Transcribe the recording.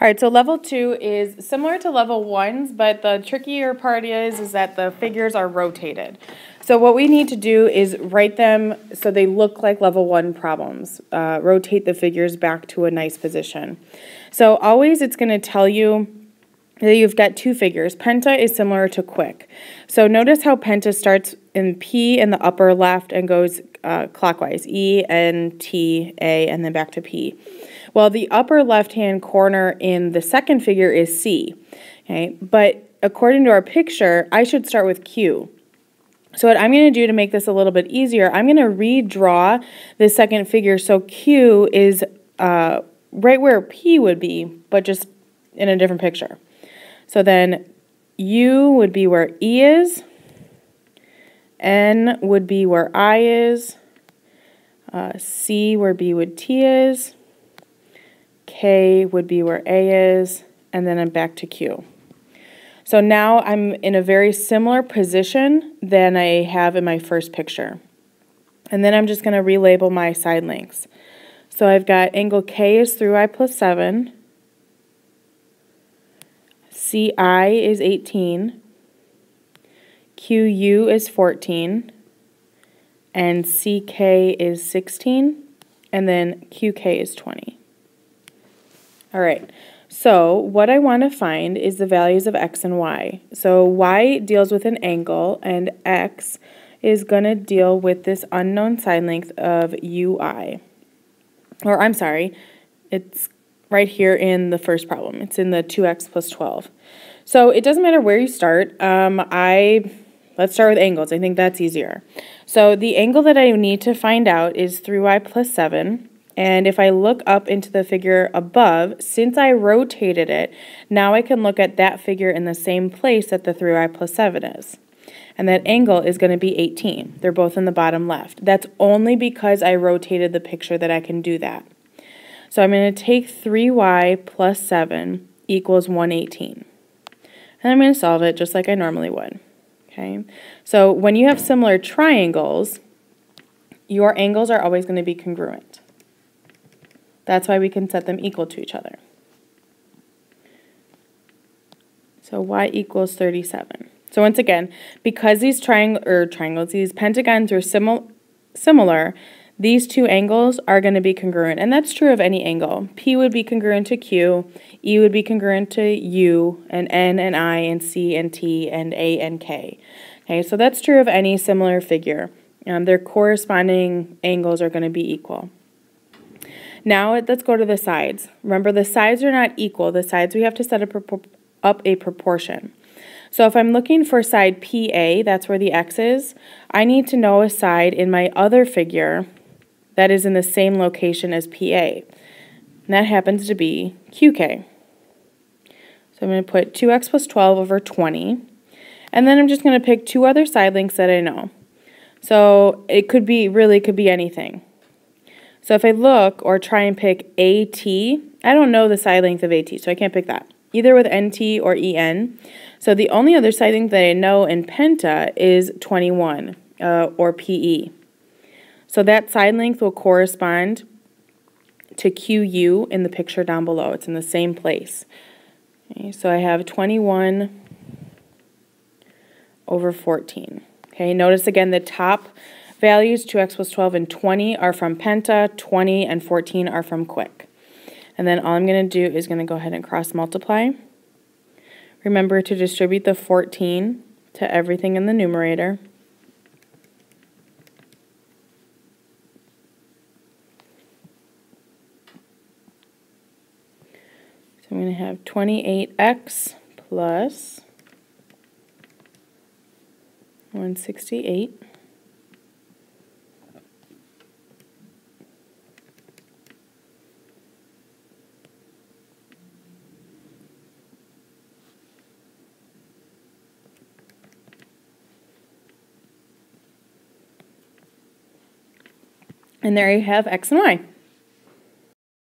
All right, so level 2 is similar to level 1's, but the trickier part is that the figures are rotated. So what we need to do is write them so they look like level 1 problems. Rotate the figures back to a nice position. So always it's going to tell you that you've got two figures. Penta is similar to quick. So notice how penta starts in P in the upper left and goes clockwise, E, N, T, A, and then back to P. Well, the upper left-hand corner in the second figure is C, okay? But according to our picture, I should start with Q. So what I'm going to do to make this a little bit easier, I'm going to redraw the second figure so Q is right where P would be, but just in a different picture. So then U would be where E is, N would be where I is, C where B would T is, K would be where A is, and then I'm back to Q. So now I'm in a very similar position than I have in my first picture. And then I'm just going to relabel my side lengths. So I've got angle K is through I plus 7, CI is 18, QU is 14, and CK is 16, and then QK is 20. All right, so what I want to find is the values of x and y. So y deals with an angle, and x is going to deal with this unknown side length of ui. Or I'm sorry, it's right here in the first problem. It's in the 2x plus 12. So it doesn't matter where you start. Let's start with angles. I think that's easier. So the angle that I need to find out is 3y plus 7. And if I look up into the figure above, since I rotated it, now I can look at that figure in the same place that the 3y plus 7 is. And that angle is going to be 18. They're both in the bottom left. That's only because I rotated the picture that I can do that. So I'm going to take 3y plus 7 equals 118. And I'm going to solve it just like I normally would. Okay. So when you have similar triangles, your angles are always going to be congruent. That's why we can set them equal to each other. So y equals 37. So once again, because these these pentagons are similar, these two angles are going to be congruent. And that's true of any angle. P would be congruent to Q, E would be congruent to U, and N and I, and C and T, and A and K. Okay, so that's true of any similar figure. Their corresponding angles are going to be equal. Now let's go to the sides. Remember, the sides are not equal. The sides we have to set up a proportion. So if I'm looking for side PA, that's where the x is, I need to know a side in my other figure that is in the same location as PA. And that happens to be QK. So I'm going to put 2x plus 12 over 20. And then I'm just going to pick two other side lengths that I know. So it could be anything. So if I look or try and pick AT, I don't know the side length of AT, so I can't pick that, either with NT or EN. So the only other side length that I know in penta is 21, or PE. So that side length will correspond to QU in the picture down below. It's in the same place. Okay, so I have 21 over 14. Okay, notice again the top values, 2x plus 12 and 20, are from penta, 20 and 14 are from quick. And then all I'm going to do is going to go ahead and cross multiply. Remember to distribute the 14 to everything in the numerator. So I'm going to have 28x plus 168. And there you have x and y.